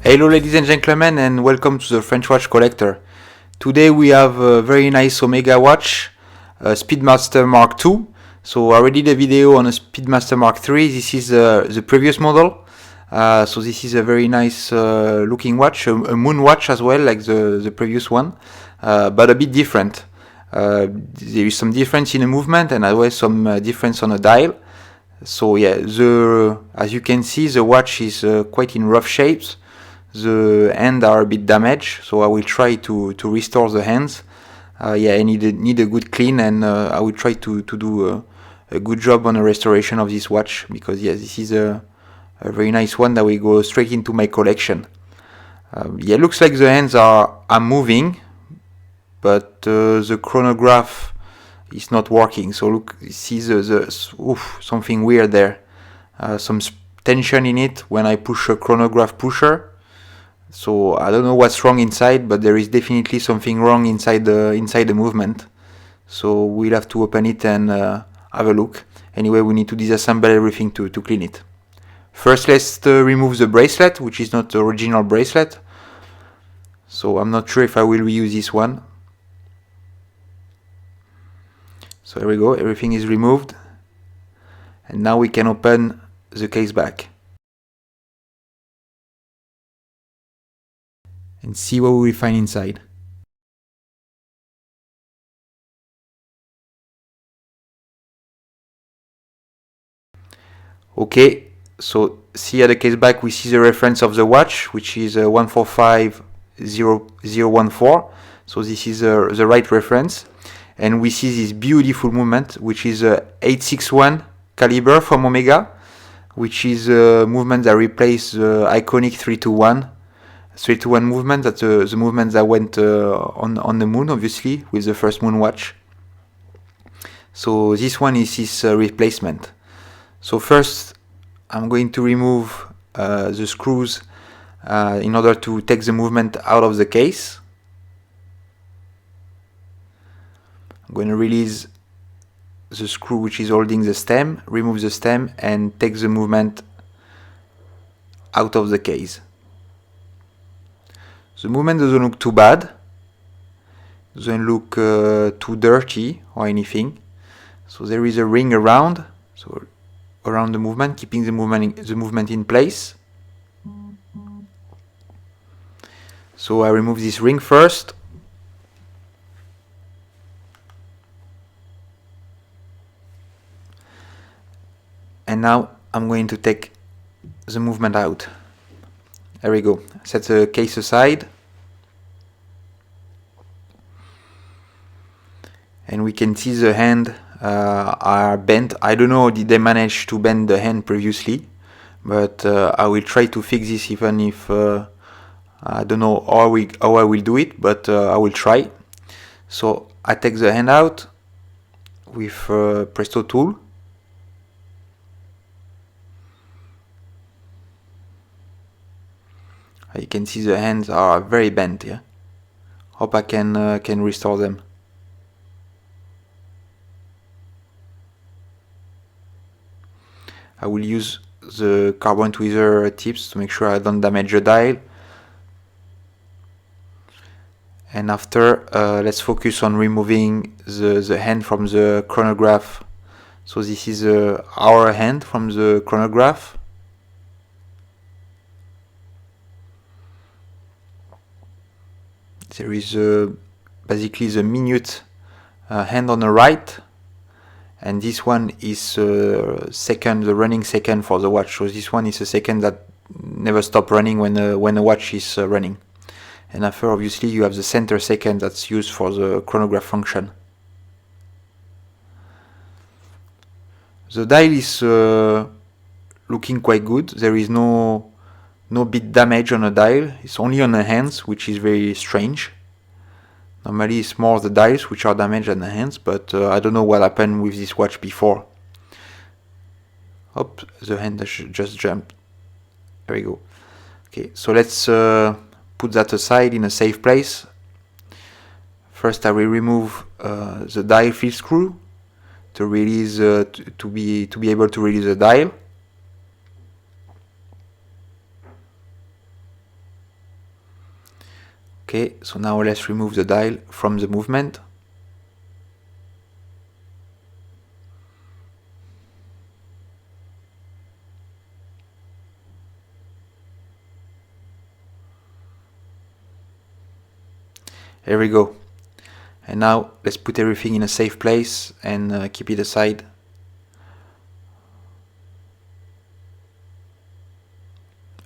Hello ladies and gentlemen, and welcome to the French Watch Collector. Today we have a very nice Omega watch, Speedmaster Mark II. So I already did a video on a Speedmaster Mark III. This is the previous model. So this is a very nice looking watch, a moon watch as well, like the previous one, but a bit different. There is some difference in the movement and as well some difference on the dial. So yeah, as you can see, the watch is quite in rough shapes. The hands are a bit damaged, so I will try to restore the hands. I need a good clean, and I will try to do a good job on the restoration of this watch, because this is a very nice one that will go straight into my collection. Looks like the hands are moving, but the chronograph is not working. So look, see something weird there. Some tension in it when I push a chronograph pusher. So I don't know what's wrong inside, but there is definitely something wrong inside the movement. So we'll have to open it and have a look. Anyway, we need to disassemble everything to clean it. First, let's remove the bracelet, which is not the original bracelet. So I'm not sure if I will reuse this one. So here we go, everything is removed. And now we can open the case back and see what we will find inside. Okay, so see at the case back we see the reference of the watch, which is 145014. So this is the right reference. And we see this beautiful movement, which is 861 caliber from Omega, which is a movement that replaced the iconic 321 movement. That's the movement that went on the moon, obviously, with the first moon watch. So this one is his replacement. So first I'm going to remove the screws in order to take the movement out of the case. I'm going to release the screw which is holding the stem, remove the stem, and take the movement out of the case. The movement doesn't look too bad, doesn't look too dirty or anything. So there is a ring around, so around the movement, keeping the movement in place. So I remove this ring first. And now I'm going to take the movement out. There we go. Set the case aside. And we can see the hand are bent. I don't know, did they manage to bend the hand previously? But I will try to fix this, even if I don't know how I will do it, but I will try. So I take the hand out with Presto tool. You can see the hands are very bent. Yeah, hope I can restore them. I will use the carbon tweezer tips to make sure I don't damage the dial. And after, let's focus on removing the hand from the chronograph. So this is our hand from the chronograph. There is basically the minute hand on the right, and this one is the running second for the watch. So this one is a second that never stop running when the watch is running. And after, obviously, you have the center second that's used for the chronograph function. The dial is looking quite good. There is no bit damage on the dial. It's only on the hands, which is very strange. Normally it's more the dials which are damaged than the hands, but I don't know what happened with this watch before. Oh, the hand just jumped. There we go. Okay, so let's put that aside in a safe place. First I will remove the dial field screw to release to be able to release the dial. Okay, so now let's remove the dial from the movement. There we go. And now let's put everything in a safe place and keep it aside.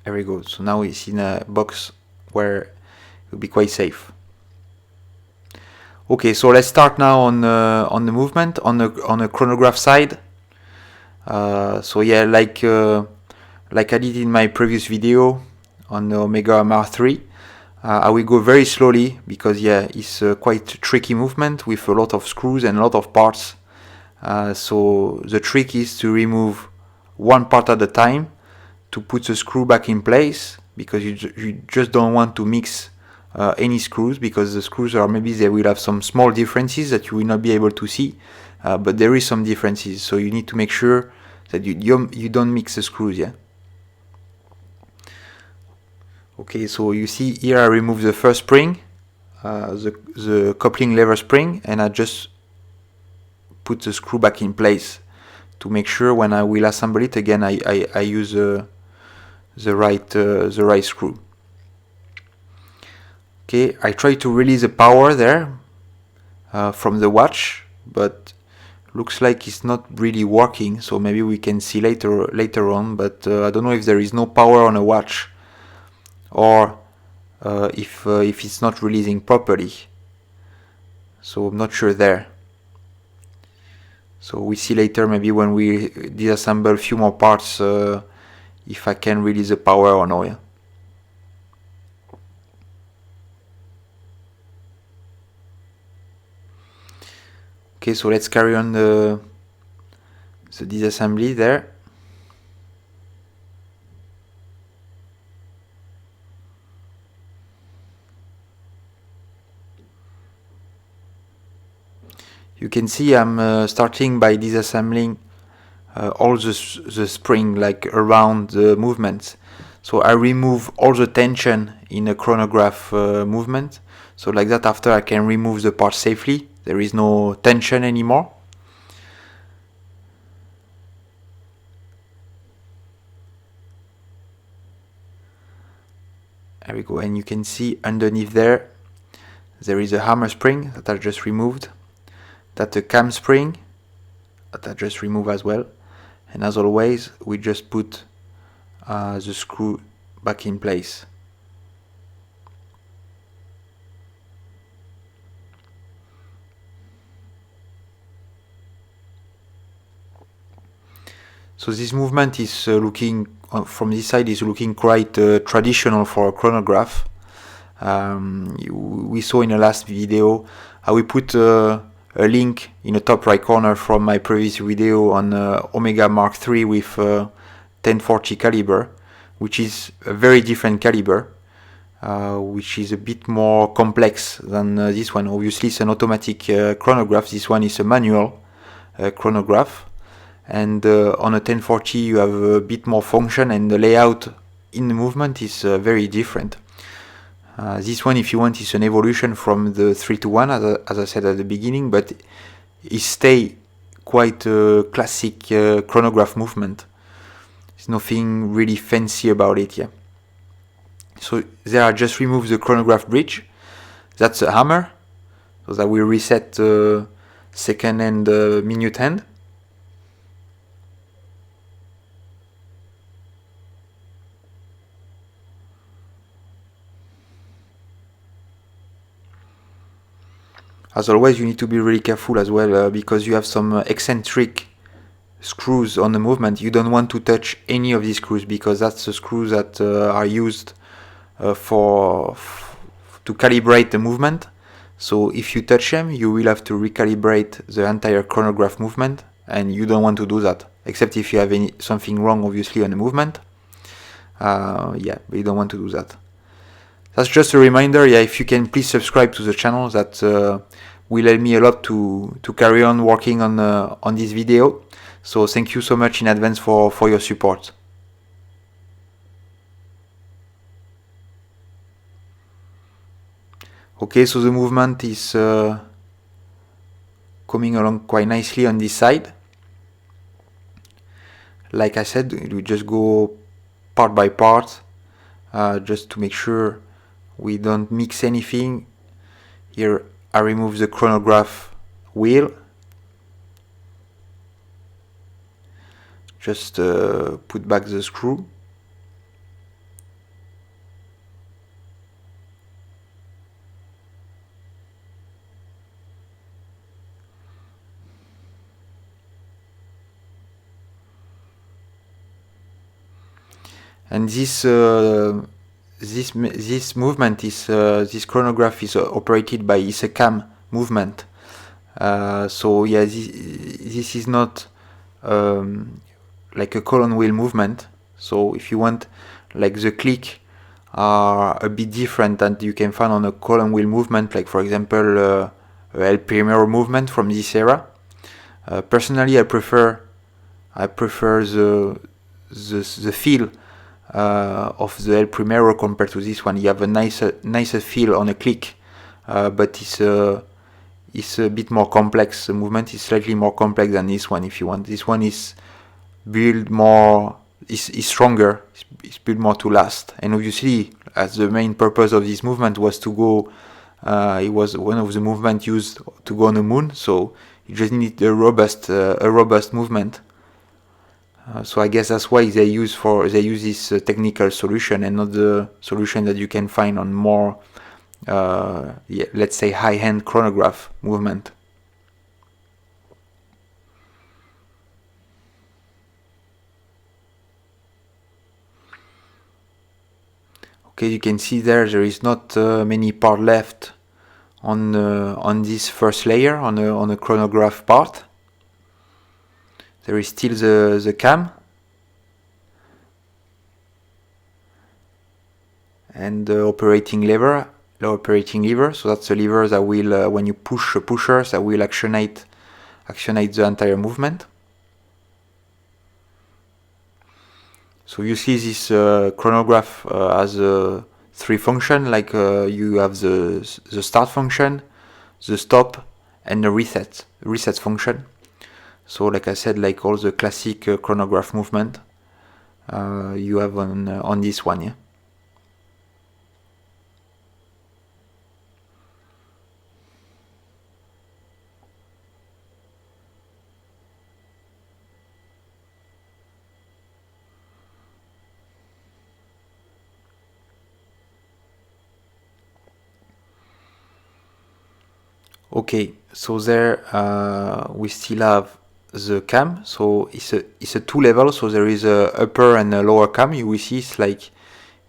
There we go. So now it's in a box where it will be quite safe. Okay, so let's start now on the movement on the chronograph side. So yeah, like I did in my previous video on the Omega Mark III, I will go very slowly because yeah, it's a quite tricky movement with a lot of screws and a lot of parts. So the trick is to remove one part at a time to put the screw back in place, because you just don't want to mix any screws, because the screws are, maybe they will have some small differences that you will not be able to see, but there is some differences, so you need to make sure that you don't mix the screws. Yeah. Okay, so you see here I remove the first spring, the coupling lever spring, and I just put the screw back in place to make sure when I will assemble it again I use the right screw. Okay, I try to release the power there from the watch, but looks like it's not really working, so maybe we can see later on, but I don't know if there is no power on a watch or if it's not releasing properly, so I'm not sure there. So we see later, maybe when we disassemble a few more parts, if I can release the power or no. Yeah. Okay, so let's carry on the disassembly there. You can see I'm starting by disassembling all the spring, like around the movements. So I remove all the tension in a chronograph movement. So like that, after I can remove the part safely. There is no tension anymore. There we go, and you can see underneath there is a hammer spring that I just removed. That's a cam spring that I just removed as well. And as always, we just put the screw back in place. So this movement is looking, from this side, is looking quite traditional for a chronograph. We saw in the last video, I will put a link in the top right corner from my previous video on Omega Mark III with 1040 caliber, which is a very different caliber, which is a bit more complex than this one. Obviously it's an automatic chronograph, this one is a manual chronograph, and on a 1040 you have a bit more function, and the layout in the movement is very different. This one, if you want, is an evolution from the 3-to-1, as I said at the beginning, but it stay quite a classic chronograph movement. There's nothing really fancy about it, yeah. So there I just remove the chronograph bridge. That's a hammer, so that will reset the second and minute hand. As always, you need to be really careful as well, because you have some eccentric screws on the movement. You don't want to touch any of these screws, because that's the screws that are used to calibrate the movement. So if you touch them, you will have to recalibrate the entire chronograph movement, and you don't want to do that, except if you have something wrong, obviously, on the movement. Yeah, but you don't want to do that. That's just a reminder. Yeah, if you can please subscribe to the channel, that will help me a lot to carry on working on this video. So thank you so much in advance for your support. Okay, so the movement is coming along quite nicely on this side. Like I said, we just go part by part, just to make sure we don't mix anything. Here I remove the chronograph wheel. Just put back the screw. And this movement is this chronograph is operated by a cam movement. So yeah, this is not like a column wheel movement. So if you want, like, the click are a bit different than you can find on a column wheel movement, like for example a El Primero movement from this era. Personally, I prefer the feel of the El Primero compared to this one. You have a nicer feel on a click, but it's a bit more complex. The movement is slightly more complex than this one, if you want. This one is built more, is stronger, it's built more to last. And obviously, as the main purpose of this movement was to go, it was one of the movements used to go on the moon, so you just need a robust movement. So I guess that's why they use this technical solution and not the solution that you can find on more, let's say, high-end chronograph movement. Okay, you can see there is not many part left on this first layer, on a chronograph part. There is still the cam and the operating lever. So that's the lever that will, when you push the pushers, that will actionate the entire movement. So you see this chronograph has three functions, like you have the start function, the stop, and the reset function. So like I said, like all the classic chronograph movement you have on this one, yeah. Okay, so there we still have the cam. So it's a two level. So there is a upper and a lower cam. You will see it's like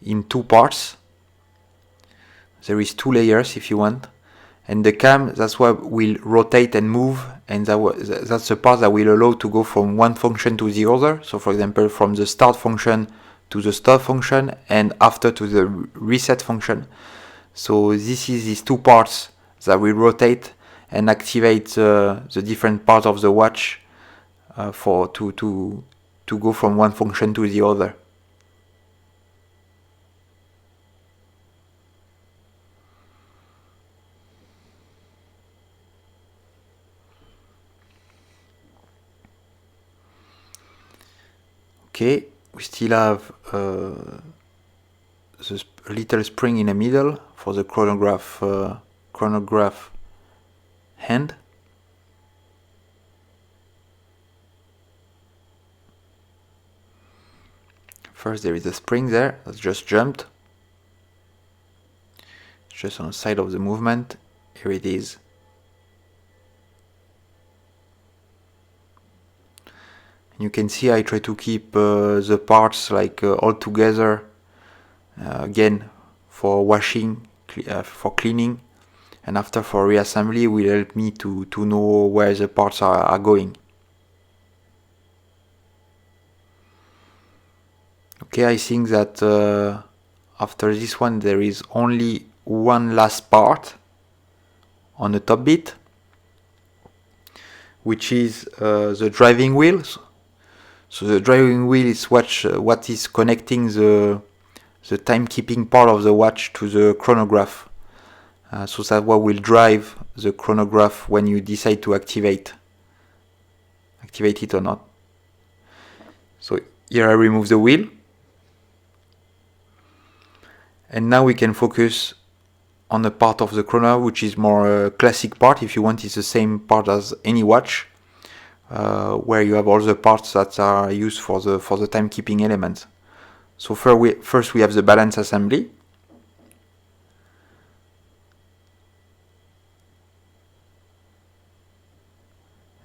in two parts. There is two layers if you want, and the cam, that's what will rotate and move, and that's the part that will allow to go from one function to the other. So for example, from the start function to the stop function, and after to the reset function. So this is these two parts that will rotate and activate the different parts of the watch to go from one function to the other. Okay, we still have the little spring in the middle for the chronograph hand. First there is a spring there that's just jumped. It's just on the side of the movement. Here it is. You can see I try to keep the parts like all together, again for washing, for cleaning, and after for reassembly will help me to know where the parts are going. Okay, I think that after this one there is only one last part on the top bit, which is the driving wheels. So the driving wheel is what is connecting the timekeeping part of the watch to the chronograph. so that what will drive the chronograph when you decide to activate it or not. So here I remove the wheel, and now we can focus on a part of the chronograph which is more classic part. If you want, it's the same part as any watch, where you have all the parts that are used for the timekeeping elements. So first we have the balance assembly.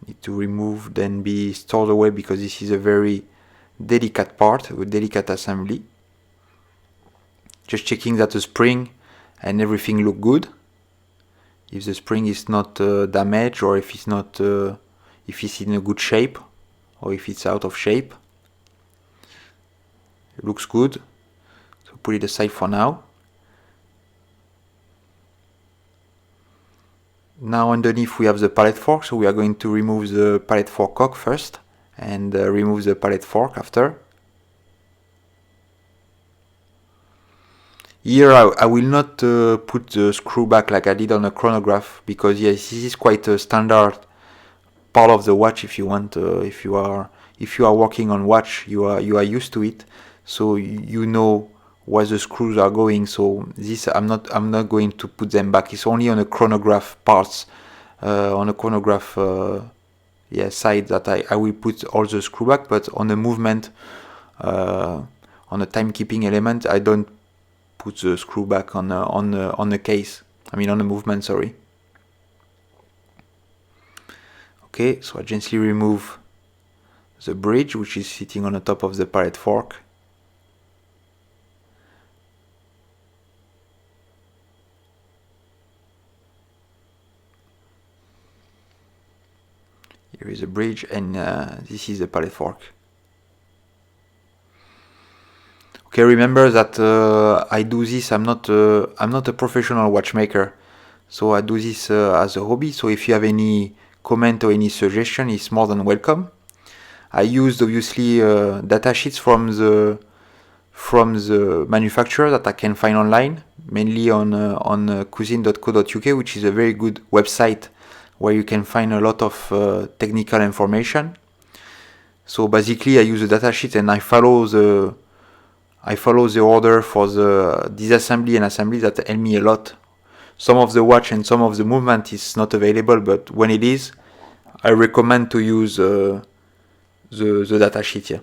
Need to remove, then be stored away, because this is a very delicate part, a delicate assembly. Just checking that the spring and everything look good. If the spring is not damaged, or if it's not if it's in a good shape, or if it's out of shape. It looks good, so put it aside for now. Now underneath we have the pallet fork, so we are going to remove the pallet fork cock first, and remove the pallet fork after. Here I will not put the screw back like I did on a chronograph, because yes, this is quite a standard part of the watch. If you want, if you are working on watch, you are used to it, so you know where the screws are going. So this I'm not going to put them back. It's only on a chronograph parts, on a chronograph side, that I will put all the screw back. But on the movement, on a timekeeping element, I don't put the screw back on the case. I mean on the movement, sorry. Okay, so I gently remove the bridge which is sitting on the top of the pallet fork. Here is a bridge, and this is the pallet fork. Okay, remember that I do this. I'm not a professional watchmaker, so I do this as a hobby. So if you have any comment or any suggestion, it's more than welcome. I used obviously data sheets from the manufacturer that I can find online, mainly on cuisine.co.uk, which is a very good website where you can find a lot of technical information. So basically I use the datasheet and I follow the order for the disassembly and assembly. That help me a lot. Some of the watch and some of the movement is not available, but when it is, I recommend to use the datasheet here.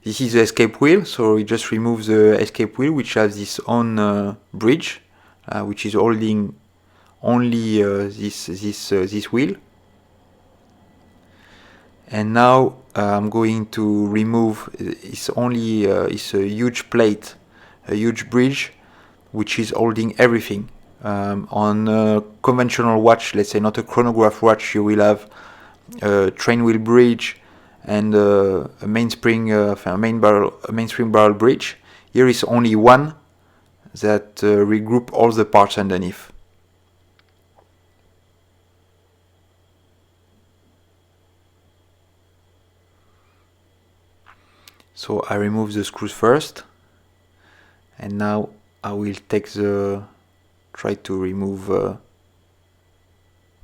This is the escape wheel, so we just remove the escape wheel, which has its own bridge, which is holding only this wheel. And now I'm going to remove. It's a huge plate, a huge bridge, which is holding everything. On a conventional watch, let's say not a chronograph watch, you will have a train wheel bridge and a mainspring barrel bridge. Here is only one that regroup all the parts underneath. So I remove the screws first, and now I will try to remove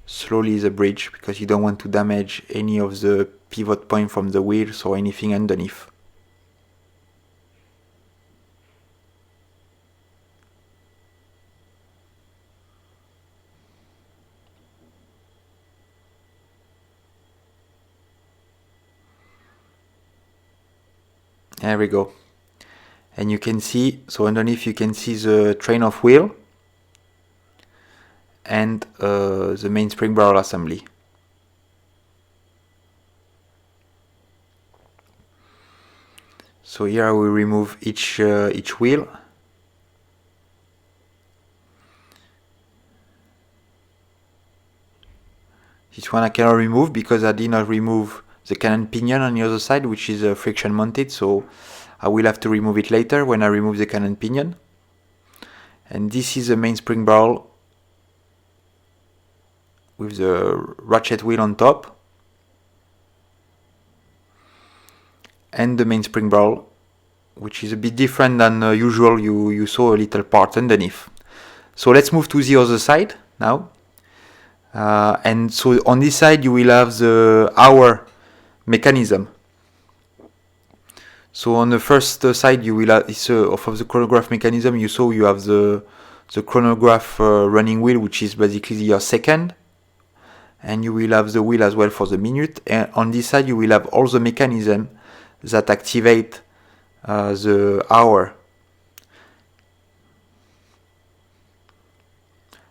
slowly the bridge, because you don't want to damage any of the pivot point from the wheels or anything underneath. There we go. And you can see, so underneath you can see the train of wheel and the mainspring barrel assembly. So here I will remove each wheel. This one I cannot remove because I did not remove the cannon pinion on the other side, which is friction mounted, so I will have to remove it later when I remove the cannon pinion. And this is the mainspring barrel with the ratchet wheel on top, and the mainspring barrel which is a bit different than usual. You saw a little part underneath. So let's move to the other side now. And so on this side you will have the hour mechanism. So on the first side you will have of the chronograph mechanism. You saw you have the chronograph running wheel, which is basically your second, and you will have the wheel as well for the minute. And on this side you will have all the mechanism that activate the hour.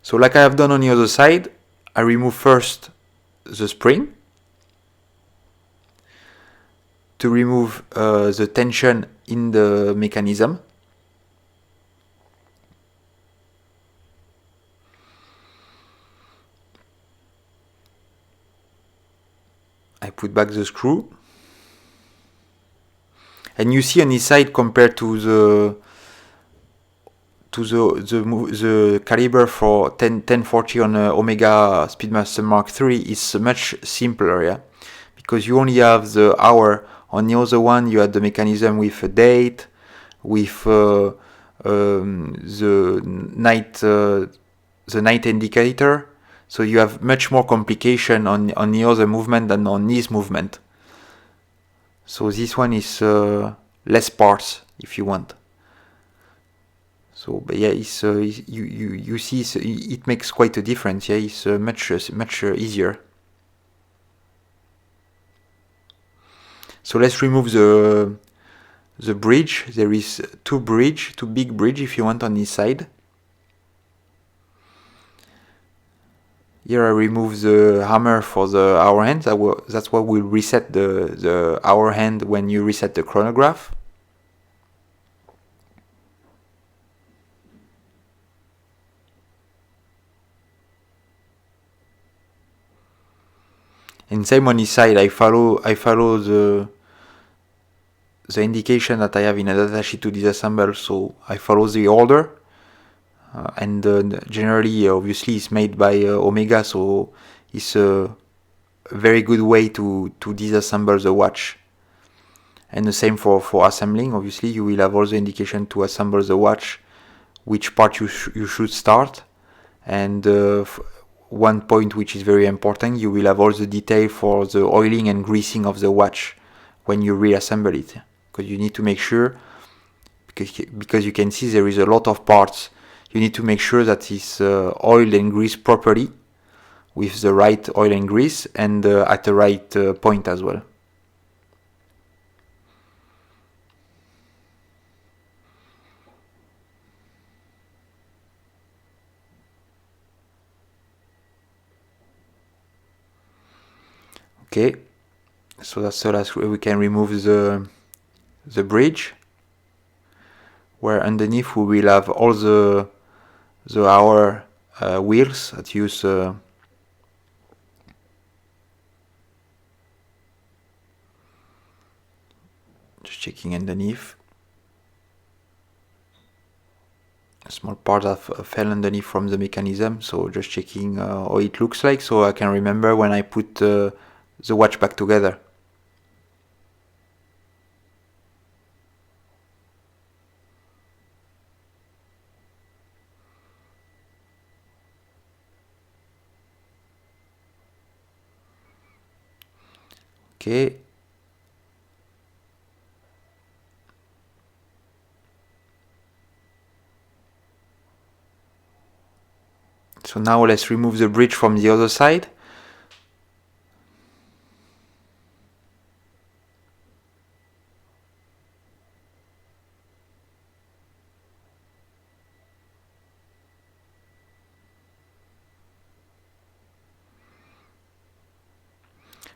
So like I have done on the other side, I remove first the spring to remove the tension in the mechanism. I put back the screw, and you see on this side, compared to the caliber for 1040 on Omega Speedmaster Mark III is much simpler, yeah, because you only have the hour. On the other one you had the mechanism with a date, with the night indicator. So you have much more complication on the other movement than on this movement. So this one is less parts, if you want. So, but yeah, you see it makes quite a difference. Yeah, it's much easier. So let's remove the bridge. There is two big bridge if you want on this side. Here I remove the hammer for the hour hand. That's what will reset the hour hand when you reset the chronograph. And same on this side, I follow the indication that I have in a datasheet to disassemble, so I follow the order. And generally, obviously, it's made by Omega, so it's a very good way to disassemble the watch. And the same for assembling. Obviously, you will have all the indication to assemble the watch, which part you should start. And one point which is very important, you will have all the detail for the oiling and greasing of the watch when you reassemble it, because you need to make sure, because you can see there is a lot of parts. You need to make sure that it's oiled and greased properly with the right oil and grease, and at the right point as well. Okay, so that's the last way. We can remove the bridge, where underneath we will have all the hour wheels that use just checking underneath. A small part that fell underneath from the mechanism, so just checking how it looks like, so I can remember when I put the watch back together. Okay. So now let's remove the bridge from the other side.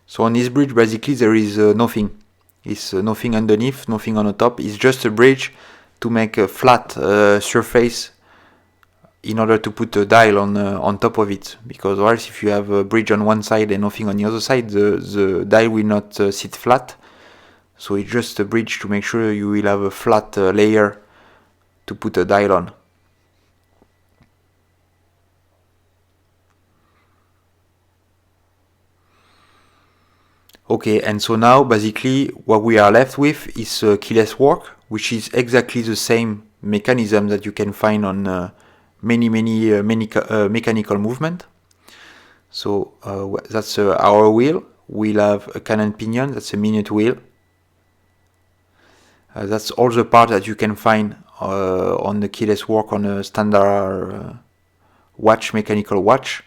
So on this bridge, basically there is nothing. It's nothing underneath, nothing on the top. It's just a bridge to make a flat surface in order to put a dial on top of it. Because or else if you have a bridge on one side and nothing on the other side, the dial will not sit flat. So it's just a bridge to make sure you will have a flat layer to put a dial on. Okay, and so now basically what we are left with is keyless work, which is exactly the same mechanism that you can find on many mechanical movement. So that's our wheel. We'll have a cannon pinion, that's a minute wheel. That's all the parts that you can find on the keyless work on a standard watch, mechanical watch.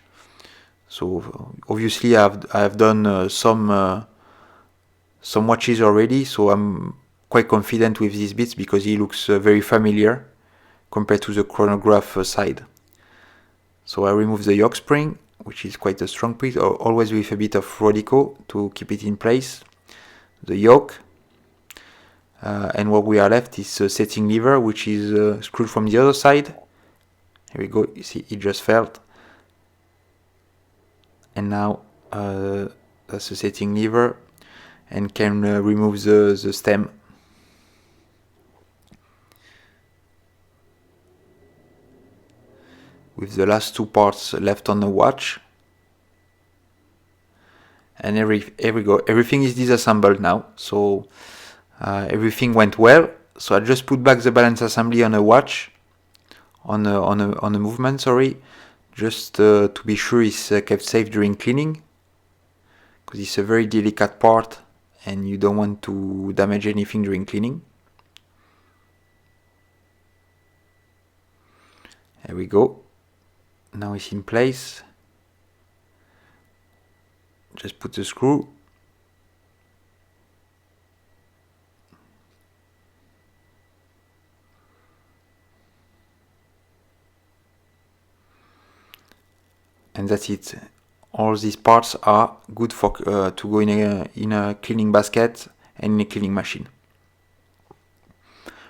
So obviously I've done some watches already, so I'm quite confident with these bits because he looks very familiar compared to the chronograph side. So I remove the yoke spring, which is quite a strong piece, always with a bit of Rodico to keep it in place. The yoke, and what we are left is a setting lever, which is screwed from the other side. Here we go, you see it just fell. And now that's a setting lever, and can remove the stem. With the last two parts left on the watch. And here we go, everything is disassembled now, so everything went well. So I just put back the balance assembly on a watch, on a movement, sorry, just to be sure it's kept safe during cleaning, because it's a very delicate part and you don't want to damage anything during cleaning. There we go, now it's in place. Just put the screw. And that's it. All these parts are good for to go in a cleaning basket and in a cleaning machine.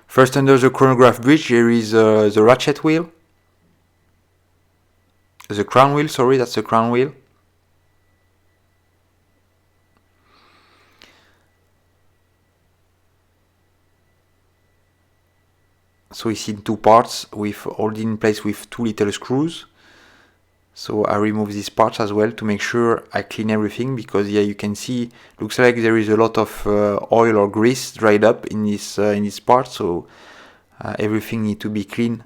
First, under the chronograph bridge, there is the ratchet wheel. The crown wheel, sorry, that's the crown wheel. So it's in two parts, with all in place with two little screws. So I remove these parts as well to make sure I clean everything, because yeah, you can see, looks like there is a lot of oil or grease dried up in this part. So everything needs to be clean,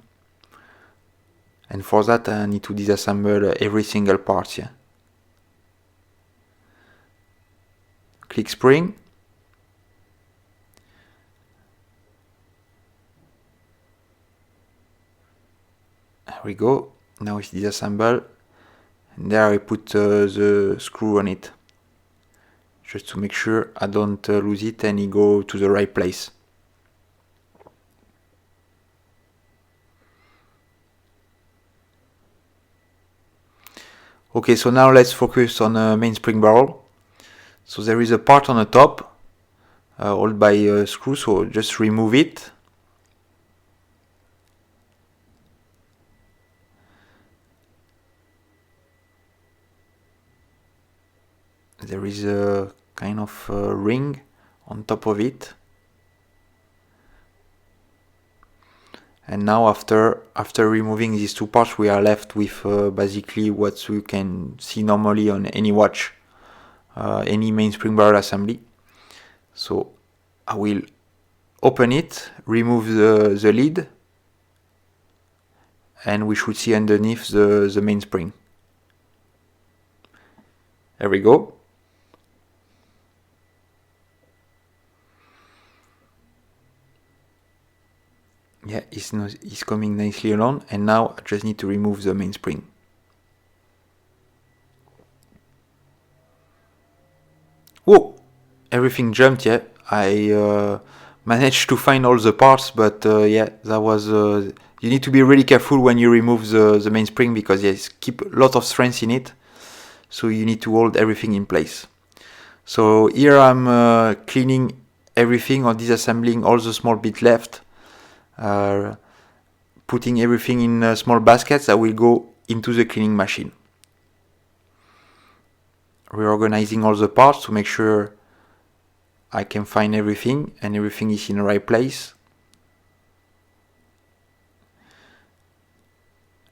and for that I need to disassemble every single part. Yeah. Click spring. There we go. Now it's disassembled. And there I put the screw on it, just to make sure I don't lose it and it go to the right place. Okay, so now let's focus on the mainspring barrel. So there is a part on the top, held by a screw, so just remove it. There is a kind of ring on top of it. And now after removing these two parts, we are left with basically what you can see normally on any watch, any mainspring barrel assembly. So I will open it, remove the lid, and we should see underneath the mainspring. There we go. Yeah, it's coming nicely along, and now I just need to remove the mainspring. Whoa! Everything jumped, yeah. I managed to find all the parts, but yeah, that was... you need to be really careful when you remove the mainspring, because yes, keep a lot of strength in it, so you need to hold everything in place. So here I'm cleaning everything, or disassembling all the small bit left. Putting everything in small baskets that will go into the cleaning machine. Reorganizing all the parts to make sure I can find everything and everything is in the right place.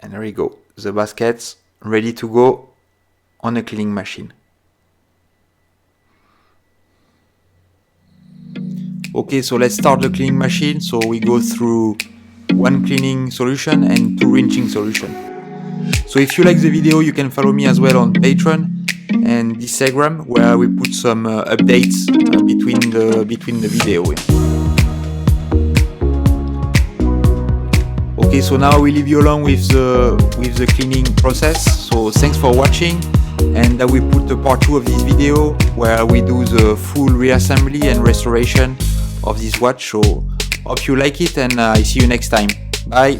And there we go, the baskets ready to go on a cleaning machine. Okay, so let's start the cleaning machine. So we go through one cleaning solution and two rinsing solution. So if you like the video, you can follow me as well on Patreon and Instagram, where we put some updates between the video. Okay, so now we leave you along with the cleaning process. So thanks for watching, and we put the part 2 of this video where we do the full reassembly and restoration of this watch. So hope you like it, and I see you next time. Bye.